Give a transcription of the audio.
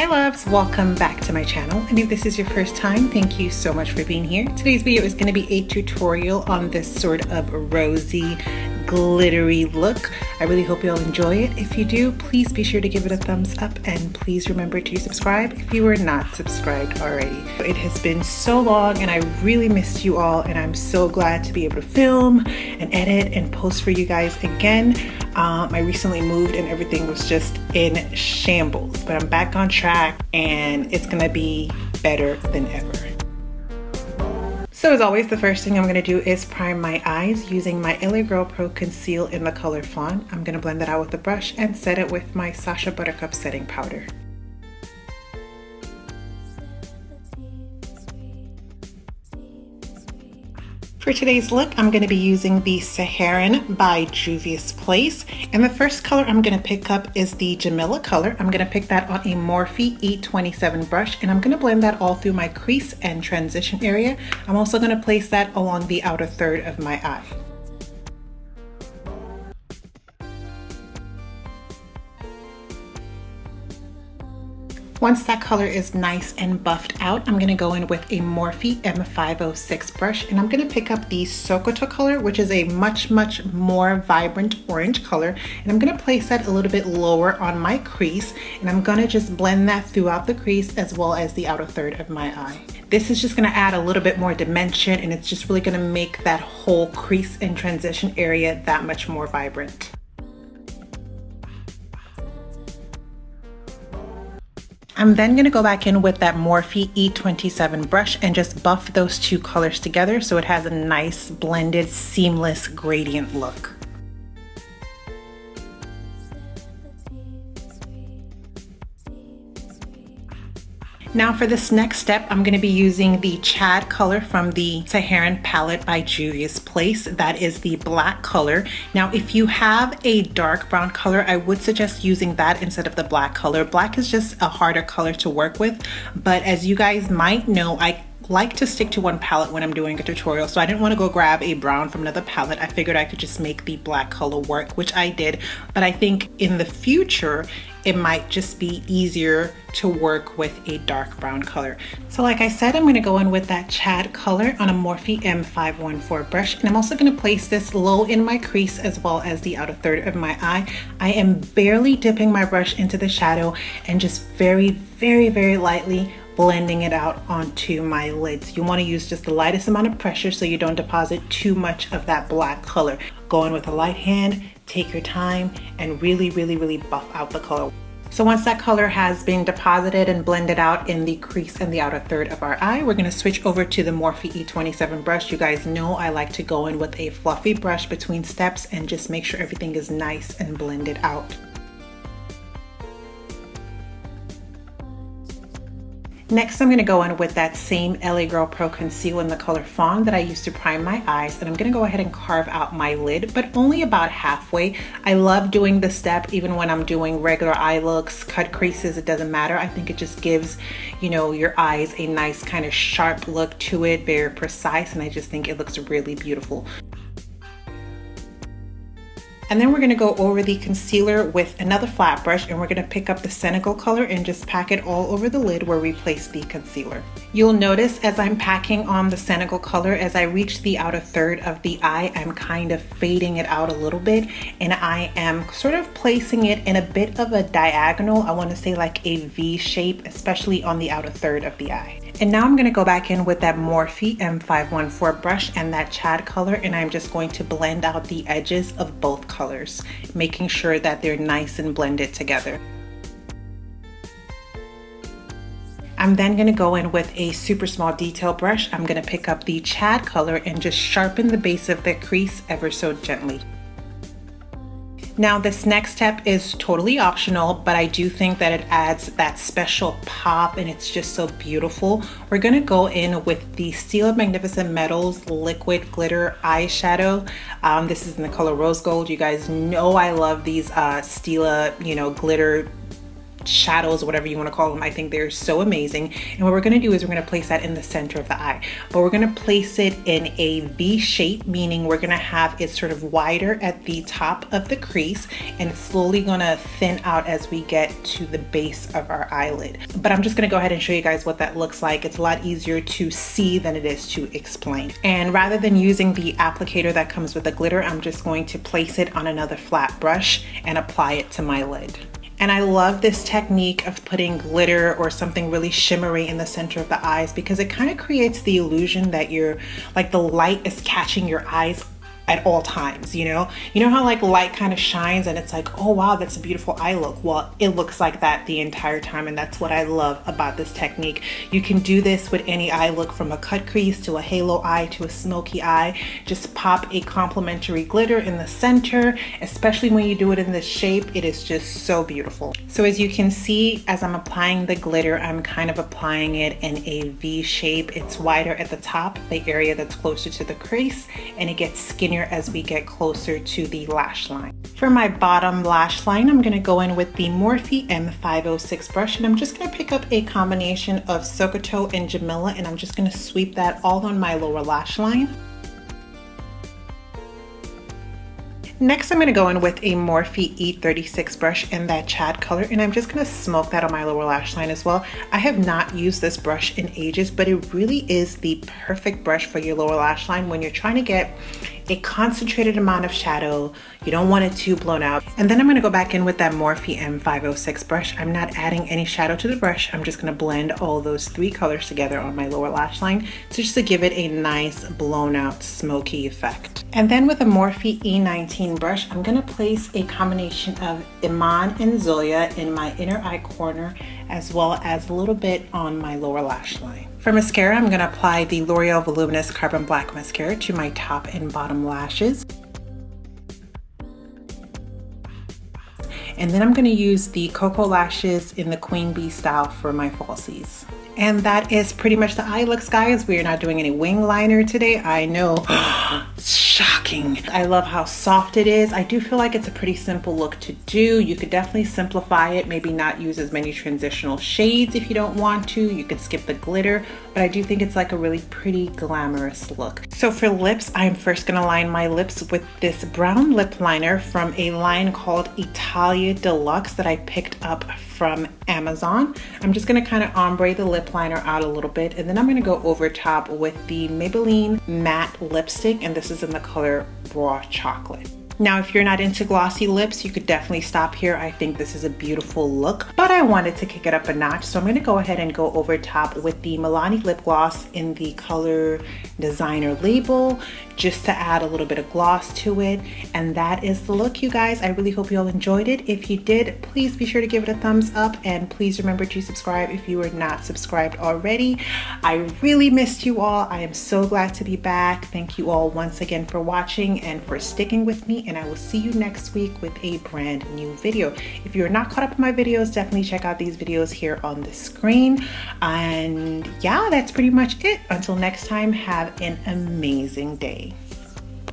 loves, welcome back to my channel, and if this is your first time, thank you so much for being here. Today's video is going to be a tutorial on this sort of rosy, glittery look. I really hope you'll enjoy it. If you do, please be sure to give it a thumbs up, and please remember to subscribe if you are not subscribed already. It has been so long and I really missed you all, and I'm so glad to be able to film and edit and post for you guys again. I recently moved and everything was just in shambles, but I'm back on track and it's gonna be better than ever. So as always, the first thing I'm gonna do is prime my eyes using my LA Girl Pro Conceal in the color Fawn. I'm gonna blend that out with a brush and set it with my Sacha Buttercup setting powder. For today's look, I'm going to be using the Saharan by Juvia's Place. And the first color I'm going to pick up is the Jamila color. I'm going to pick that on a Morphe E27 brush, and I'm going to blend that all through my crease and transition area. I'm also going to place that along the outer third of my eye. Once that color is nice and buffed out, I'm going to go in with a Morphe M506 brush, and I'm going to pick up the Sokoto color, which is a much more vibrant orange color, and I'm going to place that a little bit lower on my crease, and I'm going to just blend that throughout the crease as well as the outer third of my eye. This is just going to add a little bit more dimension, and it's just really going to make that whole crease and transition area that much more vibrant. I'm then going to go back in with that Morphe E27 brush and just buff those two colors together so it has a nice blended seamless gradient look. Now for this next step, I'm going to be using the Chad color from the Saharan palette by Juvia's Place. That is the black color. Now if you have a dark brown color, I would suggest using that instead of the black color. Black is just a harder color to work with, but as you guys might know, I like to stick to one palette when I'm doing a tutorial, so I didn't want to go grab a brown from another palette. I figured I could just make the black color work, which I did, but I think in the future it might just be easier to work with a dark brown color. So like I said, I'm going to go in with that Chad color on a Morphe M514 brush, and I'm also going to place this low in my crease as well as the outer third of my eye. I am barely dipping my brush into the shadow and just very lightly blending it out onto my lids. You want to use just the lightest amount of pressure so you don't deposit too much of that black color. Go in with a light hand, take your time, and really buff out the color. So once that color has been deposited and blended out in the crease and the outer third of our eye, we're going to switch over to the Morphe E27 brush. You guys know I like to go in with a fluffy brush between steps and just make sure everything is nice and blended out. Next, I'm going to go in with that same LA Girl Pro Conceal in the color Fawn that I used to prime my eyes, and I'm going to go ahead and carve out my lid, but only about halfway. I love doing this step even when I'm doing regular eye looks, cut creases, it doesn't matter. I think it just gives, you know, your eyes a nice kind of sharp look to it, very precise, and I just think it looks really beautiful. And then we're going to go over the concealer with another flat brush, and we're going to pick up the Senegal color and just pack it all over the lid where we place the concealer. You'll notice as I'm packing on the Senegal color, as I reach the outer third of the eye, I'm kind of fading it out a little bit, and I am sort of placing it in a bit of a diagonal. I want to say like a V shape, especially on the outer third of the eye. And now I'm going to go back in with that Morphe M514 brush and that Chad color, and I'm just going to blend out the edges of both colors, making sure that they're nice and blended together. I'm then going to go in with a super small detail brush. I'm going to pick up the Chad color and just sharpen the base of the crease ever so gently. Now this next step is totally optional, but I do think that it adds that special pop and it's just so beautiful. We're gonna go in with the Stila Magnificent Metals Liquid Glitter Eyeshadow. This is in the color Rose Gold. You guys know I love these Stila, you know, glitter shadows, whatever you want to call them. I think they're so amazing. And what we're going to do is we're going to place that in the center of the eye, but we're going to place it in a V shape, meaning we're going to have it sort of wider at the top of the crease and slowly going to thin out as we get to the base of our eyelid. But I'm just going to go ahead and show you guys what that looks like. It's a lot easier to see than it is to explain. And rather than using the applicator that comes with the glitter, I'm just going to place it on another flat brush and apply it to my lid. And I love this technique of putting glitter or something really shimmery in the center of the eyes, because it kind of creates the illusion that you're like the light is catching your eyes at all times, you know how like light kind of shines and it's like, oh wow, that's a beautiful eye look. Well, it looks like that the entire time, and that's what I love about this technique. You can do this with any eye look, from a cut crease to a halo eye to a smoky eye. Just pop a complementary glitter in the center, especially when you do it in this shape. It is just so beautiful. So as you can see, as I'm applying the glitter, I'm kind of applying it in a V shape. It's wider at the top, the area that's closer to the crease, and it gets skinnier as we get closer to the lash line. For my bottom lash line, I'm gonna go in with the Morphe M506 brush, and I'm just gonna pick up a combination of Sokoto and Jamila, and I'm just gonna sweep that all on my lower lash line. Next, I'm going to go in with a Morphe E36 brush in that Chad color, and I'm just going to smoke that on my lower lash line as well. I have not used this brush in ages, but it really is the perfect brush for your lower lash line when you're trying to get a concentrated amount of shadow. You don't want it too blown out. And then I'm going to go back in with that Morphe M506 brush. I'm not adding any shadow to the brush. I'm just going to blend all those three colors together on my lower lash line just to give it a nice blown out smoky effect. And then with a Morphe E19 brush, I'm going to place a combination of Iman and Zoya in my inner eye corner, as well as a little bit on my lower lash line. For mascara, I'm going to apply the L'Oreal Voluminous Carbon Black Mascara to my top and bottom lashes. And then I'm going to use the Cocoa Lashes in the Queen Bee style for my falsies. And that is pretty much the eye looks, guys. We are not doing any wing liner today. I know, shocking. I love how soft it is. I do feel like it's a pretty simple look to do. You could definitely simplify it, maybe not use as many transitional shades if you don't want to. You could skip the glitter, but I do think it's like a really pretty glamorous look. So for lips, I'm first gonna line my lips with this brown lip liner from a line called Italia Deluxe that I picked up from Amazon. I'm just gonna kind of ombre the lip liner out a little bit, and then I'm gonna go over top with the Maybelline matte lipstick, and this is in the color Raw Chocolate. Now, if you're not into glossy lips, you could definitely stop here. I think this is a beautiful look, but I wanted to kick it up a notch, so I'm gonna go ahead and go over top with the Milani lip gloss in the color Designer Label, just to add a little bit of gloss to it. And that is the look, you guys. I really hope you all enjoyed it. If you did, please be sure to give it a thumbs up, and please remember to subscribe if you are not subscribed already. I really missed you all. I am so glad to be back. Thank you all once again for watching and for sticking with me, and I will see you next week with a brand new video. If you're not caught up in my videos, definitely check out these videos here on the screen. And yeah, that's pretty much it. Until next time, have an amazing day.